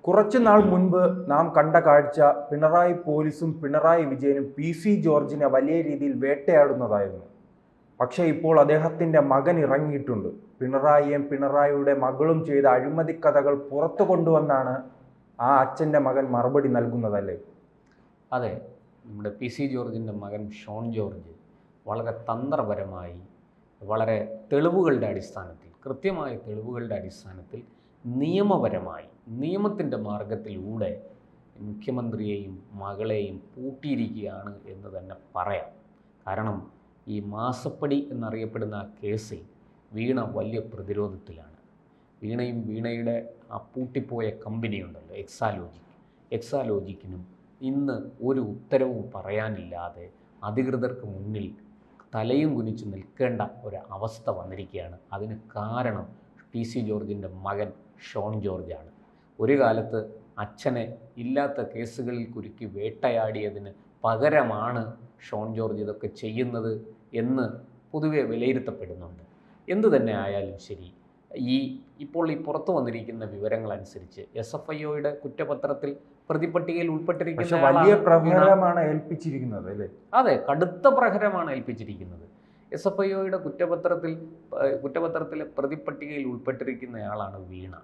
കുറച്ചു നാൾ മുൻപ് നാം കണ്ട കാഴ്ച പിണറായി പോലീസും പിണറായി വിജയനും PC ജോർജിനെ വലിയ രീതിയിൽ വേട്ടയാടുന്നതായിരുന്നു. പക്ഷേ ഇപ്പോൾ അദ്ദേഹത്തിൻ്റെ മകൻ ഇറങ്ങിയിട്ടുണ്ട്. പിണറായിയും പിണറായിയുടെ മകളും ചെയ്ത അഴിമതി കഥകൾ പുറത്തു കൊണ്ടുവന്നാണ് ആ അച്ഛൻ്റെ മകൻ മറുപടി നൽകുന്നതല്ലേ? അതെ, നമ്മുടെ PC ജോർജിൻ്റെ മകൻ ഷോൺ ജോർജ് വളരെ തന്ത്രപരമായി, വളരെ തെളിവുകളുടെ അടിസ്ഥാനത്തിൽ, കൃത്യമായ തെളിവുകളുടെ അടിസ്ഥാനത്തിൽ, നിയമപരമായി, നിയമത്തിൻ്റെ മാർഗത്തിലൂടെ മുഖ്യമന്ത്രിയെയും മകളെയും പൂട്ടിയിരിക്കുകയാണ് എന്ന് തന്നെ പറയാം. കാരണം ഈ മാസപ്പടി എന്നറിയപ്പെടുന്ന ആ കേസിൽ വീണ വലിയ പ്രതിരോധത്തിലാണ്. വീണയും വീണയുടെ ആ പൂട്ടിപ്പോയ കമ്പനിയുണ്ടല്ലോ എക്സാലോജിക്കിനും ഇന്ന് ഒരു ഉത്തരവും പറയാനില്ലാതെ അധികൃതർക്ക് മുന്നിൽ തലയും കുനിച്ച് നിൽക്കേണ്ട ഒരു അവസ്ഥ വന്നിരിക്കുകയാണ്. അതിന് കാരണം PC ജോർജിൻ്റെ മകൻ ഷോൺ ജോർജാണ്. ഒരു കാലത്ത് അച്ഛനെ ഇല്ലാത്ത കേസുകളിൽ കുരുക്കി വേട്ടയാടിയതിന് പകരമാണ് ഷോൺ ജോർജ് ഇതൊക്കെ ചെയ്യുന്നത് എന്ന് പൊതുവെ വിലയിരുത്തപ്പെടുന്നുണ്ട്. എന്തു തന്നെ ആയാലും ശരി, ഇപ്പോൾ പുറത്തു വന്നിരിക്കുന്ന വിവരങ്ങളനുസരിച്ച് SFIOയുടെ കുറ്റപത്രത്തിൽ പ്രതിപട്ടികയിൽ ഉൾപ്പെട്ടിരിക്കുന്ന വലിയ പ്രഹരമാണ് ഏൽപ്പിച്ചിരിക്കുന്നത് അല്ലേ? അതെ, കടുത്ത പ്രഹരമാണ് ഏൽപ്പിച്ചിരിക്കുന്നത്. SFIOയുടെ കുറ്റപത്രത്തിലെ പ്രതിപട്ടികയിൽ ഉൾപ്പെട്ടിരിക്കുന്നയാളാണ് വീണ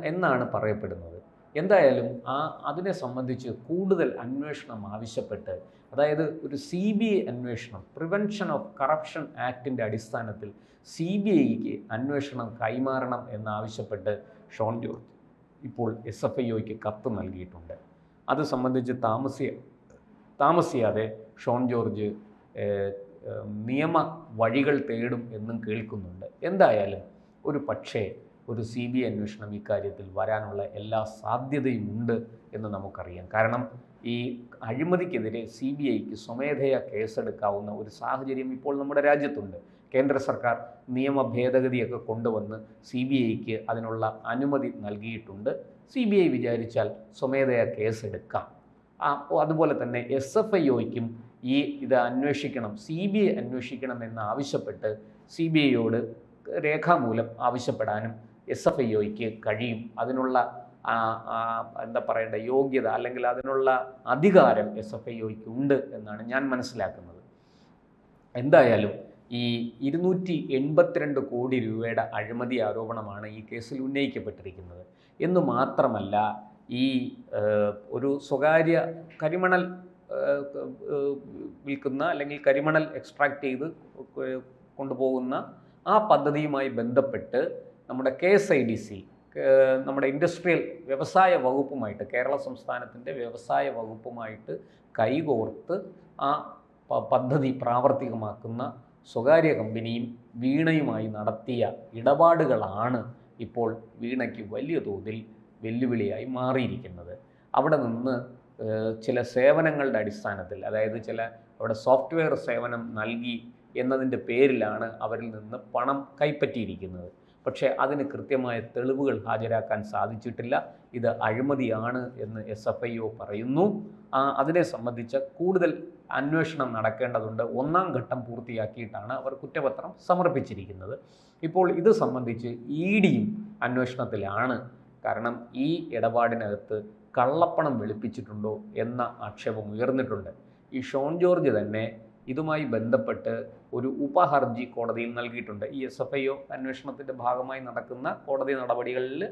എന്നാണ് പറയപ്പെടുന്നത്. എന്തായാലും അതിനെ സംബന്ധിച്ച് കൂടുതൽ അന്വേഷണം ആവശ്യപ്പെട്ട്, അതായത് ഒരു CBI അന്വേഷണം, പ്രിവെൻഷൻ ഓഫ് കറപ്ഷൻ ആക്ടിൻ്റെ അടിസ്ഥാനത്തിൽ CBIക്ക് അന്വേഷണം കൈമാറണം എന്നാവശ്യപ്പെട്ട് ഷോൺ ജോർജ് ഇപ്പോൾ SFIOയ്ക്ക് കത്ത് നൽകിയിട്ടുണ്ട്. അത് സംബന്ധിച്ച് താമസിയാതെ ഷോൺ ജോർജ് നിയമ വഴികൾ തേടും എന്നും കേൾക്കുന്നുണ്ട്. എന്തായാലും ഒരു CBI അന്വേഷണം ഇക്കാര്യത്തിൽ വരാനുള്ള എല്ലാ സാധ്യതയുമുണ്ട് എന്ന് നമുക്കറിയാം. കാരണം ഈ അഴിമതിക്കെതിരെ CBIക്ക് സ്വമേധയാ കേസെടുക്കാവുന്ന ഒരു സാഹചര്യം ഇപ്പോൾ നമ്മുടെ രാജ്യത്തുണ്ട്. കേന്ദ്ര സർക്കാർ നിയമ ഭേദഗതിയൊക്കെ കൊണ്ടുവന്ന് CBIക്ക് അതിനുള്ള അനുമതി നൽകിയിട്ടുണ്ട്. CBI വിചാരിച്ചാൽ സ്വമേധയാ കേസെടുക്കാം. അതുപോലെ തന്നെ SFIOയ്ക്കും ഇത് അന്വേഷിക്കണം, CBI അന്വേഷിക്കണം എന്നാവശ്യപ്പെട്ട് CBIയോട് രേഖാമൂലം ആവശ്യപ്പെടാനും SFIOയ്ക്ക് കഴിയും. അതിനുള്ള യോഗ്യത അല്ലെങ്കിൽ അതിനുള്ള അധികാരം SFIOയ്ക്ക് ഉണ്ട് എന്നാണ് ഞാൻ മനസ്സിലാക്കുന്നത്. എന്തായാലും ഈ 282 കോടി രൂപയുടെ അഴിമതി ആരോപണമാണ് ഈ കേസിൽ ഉന്നയിക്കപ്പെട്ടിരിക്കുന്നത് എന്ന് മാത്രമല്ല, ഒരു സ്വകാര്യ കരിമണൽ വിൽക്കുന്ന അല്ലെങ്കിൽ കരിമണൽ എക്സ്ട്രാക്ട് ചെയ്ത് കൊണ്ടുപോകുന്ന ആ പദ്ധതിയുമായി ബന്ധപ്പെട്ട് നമ്മുടെ KSIDC, നമ്മുടെ വ്യവസായ വകുപ്പുമായിട്ട്, കേരള സംസ്ഥാനത്തിൻ്റെ വ്യവസായ വകുപ്പുമായിട്ട് കൈകോർത്ത് ആ പദ്ധതി പ്രാവർത്തികമാക്കുന്ന സ്വകാര്യ കമ്പനിയും വീണയുമായി നടത്തിയ ഇടപാടുകളാണ് ഇപ്പോൾ വീണയ്ക്ക് വലിയ തോതിൽ വെല്ലുവിളിയായി മാറിയിരിക്കുന്നത്. അവിടെ നിന്ന് ചില സേവനങ്ങളുടെ അടിസ്ഥാനത്തിൽ, അതായത് അവിടെ സോഫ്റ്റ്വെയർ സേവനം നൽകി എന്നതിൻ്റെ പേരിലാണ് അവരിൽ നിന്ന് പണം കൈപ്പറ്റിയിരിക്കുന്നത്. പക്ഷേ അതിന് കൃത്യമായ തെളിവുകൾ ഹാജരാക്കാൻ സാധിച്ചിട്ടില്ല. ഇത് അഴിമതിയാണ് എന്ന് SFIO പറയുന്നു. അതിനെ സംബന്ധിച്ച കൂടുതൽ അന്വേഷണം നടക്കേണ്ടതുണ്ട്. 1ാം ഘട്ടം പൂർത്തിയാക്കിയിട്ടാണ് അവർ കുറ്റപത്രം സമർപ്പിച്ചിരിക്കുന്നത്. ഇപ്പോൾ ഇത് സംബന്ധിച്ച് EDയും അന്വേഷണത്തിലാണ്. കാരണം ഈ ഇടപാടിനകത്ത് കള്ളപ്പണം വെളുപ്പിച്ചിട്ടുണ്ടോ എന്ന ആക്ഷേപം ഉയർന്നിട്ടുണ്ട്. ഈ ഷോൺ ജോർജ് തന്നെ ഇതുമായി ബന്ധപ്പെട്ട് ഒരു ഉപഹർജി കോടതിയിൽ നൽകിയിട്ടുണ്ട്. ഈ SFIO അന്വേഷണത്തിൻ്റെ ഭാഗമായി നടക്കുന്ന കോടതി നടപടികളിൽ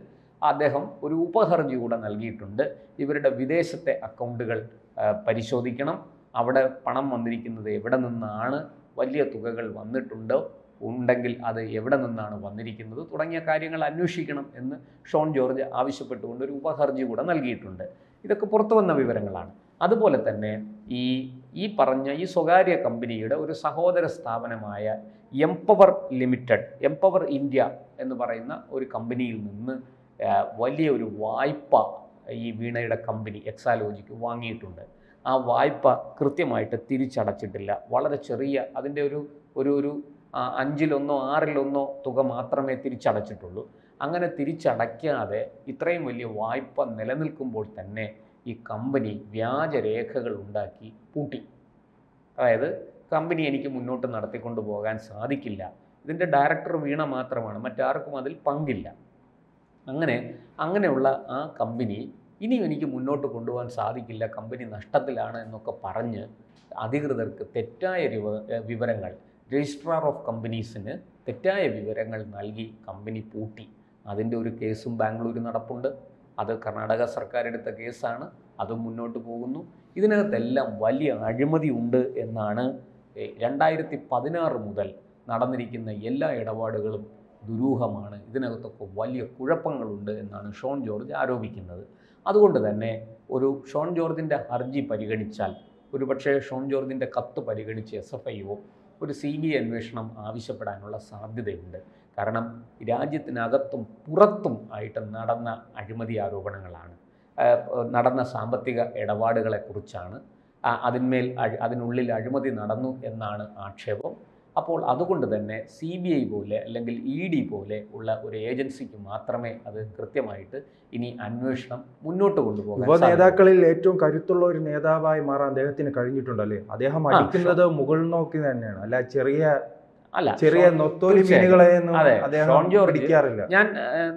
അദ്ദേഹം ഒരു ഉപഹർജി കൂടെ നൽകിയിട്ടുണ്ട്. ഇവരുടെ വിദേശത്തെ അക്കൗണ്ടുകൾ പരിശോധിക്കണം, അവിടെ പണം വന്നിരിക്കുന്നത് എവിടെ നിന്നാണ്, വലിയ തുകകൾ ഉണ്ടെങ്കിൽ അത് എവിടെ നിന്നാണ് വന്നിരിക്കുന്നത് തുടങ്ങിയ കാര്യങ്ങൾ അന്വേഷിക്കണം എന്ന് ഷോൺ ജോർജ് ആവശ്യപ്പെട്ടുകൊണ്ട് ഒരു ഉപഹർജി കൂടെ നൽകിയിട്ടുണ്ട്. ഇതൊക്കെ പുറത്തു വന്ന വിവരങ്ങളാണ്. അതുപോലെ തന്നെ ഈ പറഞ്ഞ ഈ സ്വകാര്യ കമ്പനിയുടെ ഒരു സഹോദര സ്ഥാപനമായ എംപവർ ഇന്ത്യ എന്ന് പറയുന്ന ഒരു കമ്പനിയിൽ നിന്ന് വലിയ ഒരു വായ്പ ഈ വീണയുടെ കമ്പനി എക്സാലോജിക്ക് വാങ്ങിയിട്ടുണ്ട്. ആ വായ്പ കൃത്യമായിട്ട് തിരിച്ചടച്ചിട്ടില്ല. വളരെ ചെറിയ, അതിൻ്റെ ഒരു 5-1 6-1 തുക മാത്രമേ തിരിച്ചടച്ചിട്ടുള്ളൂ. അങ്ങനെ തിരിച്ചടയ്ക്കാതെ ഇത്രയും വലിയ വായ്പ നിലനിൽക്കുമ്പോൾ തന്നെ ഈ കമ്പനി വ്യാജരേഖകൾ ഉണ്ടാക്കി പൂട്ടി. അതായത് കമ്പനി എനിക്ക് മുന്നോട്ട് നടത്തിക്കൊണ്ട് പോകാൻ സാധിക്കില്ല, ഇതിൻ്റെ ഡയറക്ടർ വീണ മാത്രമാണ്, മറ്റാർക്കും അതിൽ പങ്കില്ല അങ്ങനെയുള്ള ആ കമ്പനി ഇനിയും എനിക്ക് മുന്നോട്ട് കൊണ്ടുപോകാൻ സാധിക്കില്ല, കമ്പനി നഷ്ടത്തിലാണ് എന്നൊക്കെ പറഞ്ഞ് അധികൃതർക്ക് തെറ്റായ വിവരങ്ങൾ, രജിസ്ട്രാർ ഓഫ് കമ്പനീസിന് തെറ്റായ വിവരങ്ങൾ നൽകി കമ്പനി പൂട്ടി. അതിൻ്റെ ഒരു കേസും ബാംഗ്ലൂർ നടപ്പുണ്ട്. അത് കർണാടക സർക്കാർ എടുത്ത കേസാണ്, അതും മുന്നോട്ട് പോകുന്നു. ഇതിനകത്തെല്ലാം വലിയ അഴിമതി ഉണ്ട് എന്നാണ് 2016 മുതൽ നടന്നിരിക്കുന്ന എല്ലാ ഇടപാടുകളും ദുരൂഹമാണ്, ഇതിനകത്തൊക്കെ വലിയ കുഴപ്പങ്ങളുണ്ട് എന്നാണ് ഷോൺ ജോർജ് ആരോപിക്കുന്നത്. അതുകൊണ്ട് തന്നെ ഒരു ഷോൺ ജോർജിൻ്റെ ഹർജി പരിഗണിച്ചാൽ, ഒരുപക്ഷേ ഷോൺ ജോർജിൻ്റെ കത്ത് പരിഗണിച്ച് SFIO ഒരു CBI അന്വേഷണം ആവശ്യപ്പെടാനുള്ള സാധ്യതയുണ്ട്. കാരണം രാജ്യത്തിനകത്തും പുറത്തും ആയിട്ട് നടന്ന അഴിമതി ആരോപണങ്ങളാണ്, നടന്ന സാമ്പത്തിക ഇടപാടുകളെക്കുറിച്ചാണ്, അതിനുള്ളിൽ അഴിമതി നടന്നു എന്നാണ് ആക്ഷേപം. അപ്പോൾ അതുകൊണ്ട് തന്നെ CBI പോലെ അല്ലെങ്കിൽ ED പോലെ ഉള്ള ഒരു ഏജൻസിക്ക് മാത്രമേ അത് കൃത്യമായിട്ട് ഇനി അന്വേഷണം മുന്നോട്ട് കൊണ്ടുപോകാൻ. യുവ നേതാക്കളിൽ ഏറ്റവും കരുത്തുള്ള ഒരു നേതാവായി മാറാൻ അദ്ദേഹത്തിന് കഴിഞ്ഞിട്ടുണ്ടല്ലേ? അദ്ദേഹം അടിക്കുന്നത് മുകൾ നോക്കി തന്നെയാണ്, അല്ല ചെറിയ നൊത്തോലി മീനുകളെ ഷോൺ ജോർജ് അടിക്കാറില്ല. ഞാൻ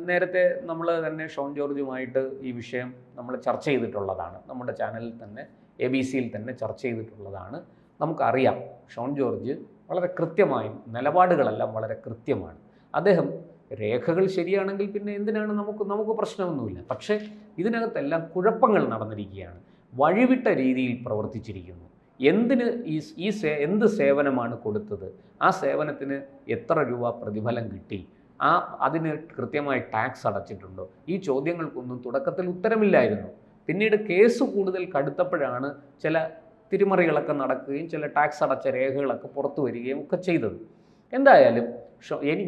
നേരത്തെ നമ്മൾ തന്നെ ഷോൺ ജോർജുമായിട്ട് ഈ വിഷയം നമ്മൾ ചർച്ച ചെയ്തിട്ടുള്ളതാണ്, നമ്മുടെ ചാനലിൽ തന്നെ ABC-യിൽ തന്നെ ചർച്ച ചെയ്തിട്ടുള്ളതാണ്. നമുക്കറിയാം ഷോൺ ജോർജ് വളരെ കൃത്യമായും നിലപാടുകളെല്ലാം വളരെ കൃത്യമാണ്. അദ്ദേഹം രേഖകൾ ശരിയാണെങ്കിൽ പിന്നെ എന്തിനാണ് നമുക്ക് പ്രശ്നമൊന്നുമില്ല. പക്ഷേ ഇതിനകത്തെല്ലാം കുഴപ്പങ്ങൾ നടന്നിരിക്കുകയാണ്, വഴിവിട്ട രീതിയിൽ പ്രവർത്തിച്ചിരിക്കുന്നു. എന്ത് സേവനമാണ് കൊടുത്തത്, ആ സേവനത്തിന് എത്ര രൂപ പ്രതിഫലം കിട്ടി, അതിന് കൃത്യമായി ടാക്സ് അടച്ചിട്ടുണ്ടോ, ഈ ചോദ്യങ്ങൾക്കൊന്നും തുടക്കത്തിൽ ഉത്തരമില്ലായിരുന്നു. പിന്നീട് കേസ് കൂടുതൽ കടുത്തപ്പോഴാണ് ചില തിരിമറികളൊക്കെ നടക്കുകയും ചില ടാക്സ് അടച്ച രേഖകളൊക്കെ പുറത്തു വരികയും ഒക്കെ ചെയ്തത്. എന്തായാലും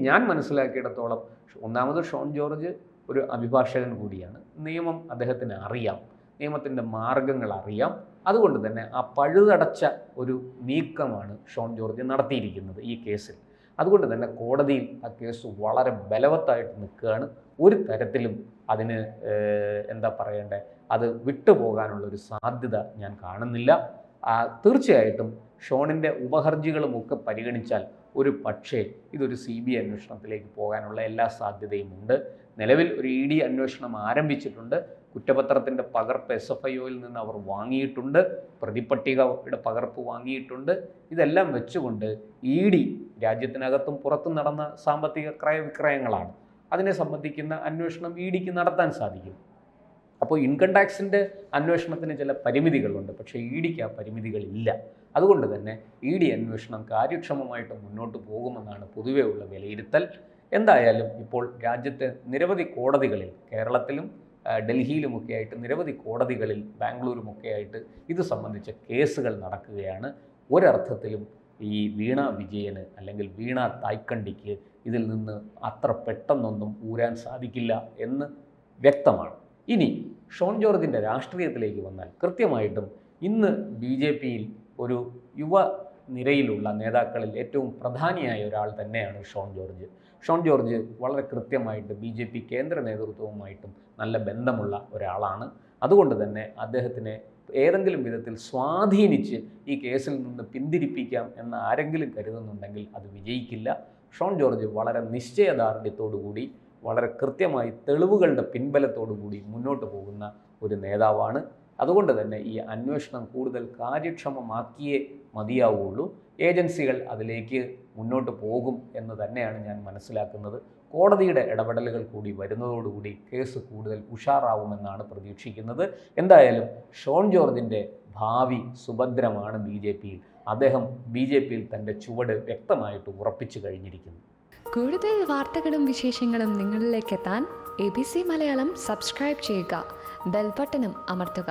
ഞാൻ മനസ്സിലാക്കിയിടത്തോളം ഒന്നാമത് ഷോൺ ജോർജ് ഒരു അഭിഭാഷകൻ കൂടിയാണ്, നിയമം അദ്ദേഹത്തിന് അറിയാം, നിയമത്തിൻ്റെ മാർഗങ്ങൾ അറിയാം. അതുകൊണ്ട് തന്നെ ആ പഴുതടച്ച ഒരു നീക്കമാണ് ഷോൺ ജോർജ് നടത്തിയിരിക്കുന്നത് ഈ കേസിൽ. അതുകൊണ്ട് തന്നെ കോടതിയിൽ ആ കേസ് വളരെ ബലവത്തായിട്ട് നിൽക്കുകയാണ്. ഒരു തരത്തിലും അതിന് അത് വിട്ടുപോകാനുള്ളൊരു സാധ്യത ഞാൻ കാണുന്നില്ല. തീർച്ചയായിട്ടും ഷോണിൻ്റെ ഉപഹർജികളുമൊക്കെ പരിഗണിച്ചാൽ ഒരു പക്ഷേ ഇതൊരു CBI അന്വേഷണത്തിലേക്ക് പോകാനുള്ള എല്ലാ സാധ്യതയും ഉണ്ട്. നിലവിൽ ഒരു ED അന്വേഷണം ആരംഭിച്ചിട്ടുണ്ട്. കുറ്റപത്രത്തിൻ്റെ പകർപ്പ് SFIOയിൽ നിന്ന് അവർ വാങ്ങിയിട്ടുണ്ട്, പ്രതിപട്ടികയുടെ പകർപ്പ് വാങ്ങിയിട്ടുണ്ട്. ഇതെല്ലാം വെച്ചുകൊണ്ട് ED രാജ്യത്തിനകത്തും പുറത്തും നടന്ന സാമ്പത്തിക ക്രയവിക്രയങ്ങളാണ്, അതിനെ സംബന്ധിക്കുന്ന അന്വേഷണം EDക്ക് നടത്താൻ സാധിക്കും. അപ്പോൾ ഇൻകം ടാക്സിൻ്റെ അന്വേഷണത്തിന് ചില പരിമിതികളുണ്ട്, പക്ഷേ EDക്ക് ആ പരിമിതികളില്ല. അതുകൊണ്ട് തന്നെ ED അന്വേഷണം കാര്യക്ഷമമായിട്ട് മുന്നോട്ട് പോകുമെന്നാണ് പൊതുവേ ഉള്ള വിലയിരുത്തൽ. എന്തായാലും ഇപ്പോൾ രാജ്യത്തെ നിരവധി കോടതികളിൽ, കേരളത്തിലും ഡൽഹിയിലുമൊക്കെ ആയിട്ട് നിരവധി കോടതികളിൽ, ബാംഗ്ലൂരുമൊക്കെ ആയിട്ട് ഇത് സംബന്ധിച്ച കേസുകൾ നടക്കുകയാണ്. ഒരർത്ഥത്തിലും ഈ വീണ വിജയന് അല്ലെങ്കിൽ വീണ തായ്ക്കണ്ടിക്ക് ഇതിൽ നിന്ന് അത്ര പെട്ടെന്നൊന്നും ഊരാൻ സാധിക്കില്ല എന്ന് വ്യക്തമാണ്. ഇനി ഷോൺ ജോർജിൻ്റെ രാഷ്ട്രീയത്തിലേക്ക് വന്നാൽ കൃത്യമായിട്ടും ഇന്ന് BJPയിൽ ഒരു യുവ നിരയിലുള്ള നേതാക്കളിൽ ഏറ്റവും പ്രധാനിയായ ഒരാൾ തന്നെയാണ് ഷോൺ ജോർജ്. ഷോൺ ജോർജ് വളരെ കൃത്യമായിട്ട് BJP കേന്ദ്ര നേതൃത്വവുമായിട്ടും നല്ല ബന്ധമുള്ള ഒരാളാണ്. അതുകൊണ്ട് തന്നെ അദ്ദേഹത്തിനെ ഏതെങ്കിലും വിധത്തിൽ സ്വാധീനിച്ച് ഈ കേസിൽ നിന്ന് പിന്തിരിപ്പിക്കാം എന്ന് ആരെങ്കിലും കരുതുന്നുണ്ടെങ്കിൽ അത് വിജയിക്കില്ല. ഷോൺ ജോർജ് വളരെ നിശ്ചയദാർഢ്യത്തോടുകൂടി, വളരെ കൃത്യമായി തെളിവുകളുടെ പിൻബലത്തോടുകൂടി മുന്നോട്ട് പോകുന്ന ഒരു നേതാവാണ്. അതുകൊണ്ട് തന്നെ ഈ അന്വേഷണം കൂടുതൽ കാര്യക്ഷമമാക്കിയേ മതിയാവുകയുള്ളൂ. ഏജൻസികൾ അതിലേക്ക് മുന്നോട്ട് പോകും എന്ന് തന്നെയാണ് ഞാൻ മനസ്സിലാക്കുന്നത്. കോടതിയുടെ ഇടപെടലുകൾ കൂടി വരുന്നതോടുകൂടി കേസ് കൂടുതൽ ഉഷാറാവുമെന്നാണ് പ്രതീക്ഷിക്കുന്നത്. എന്തായാലും ഷോൺ ജോർജിൻ്റെ ഭാവി സുഭദ്രമാണ് BJPയിൽ. അദ്ദേഹം BJPയിൽ തൻ്റെ ചുവട് വ്യക്തമായിട്ട് ഉറപ്പിച്ചു കഴിഞ്ഞിരിക്കുന്നു. കൂടുതൽ വാർത്തകളും വിശേഷങ്ങളും നിങ്ങളിലേക്ക് എത്താൻ ABC മലയാളം സബ്സ്ക്രൈബ് ചെയ്യുക, ബെൽ ബട്ടണും അമർത്തുക.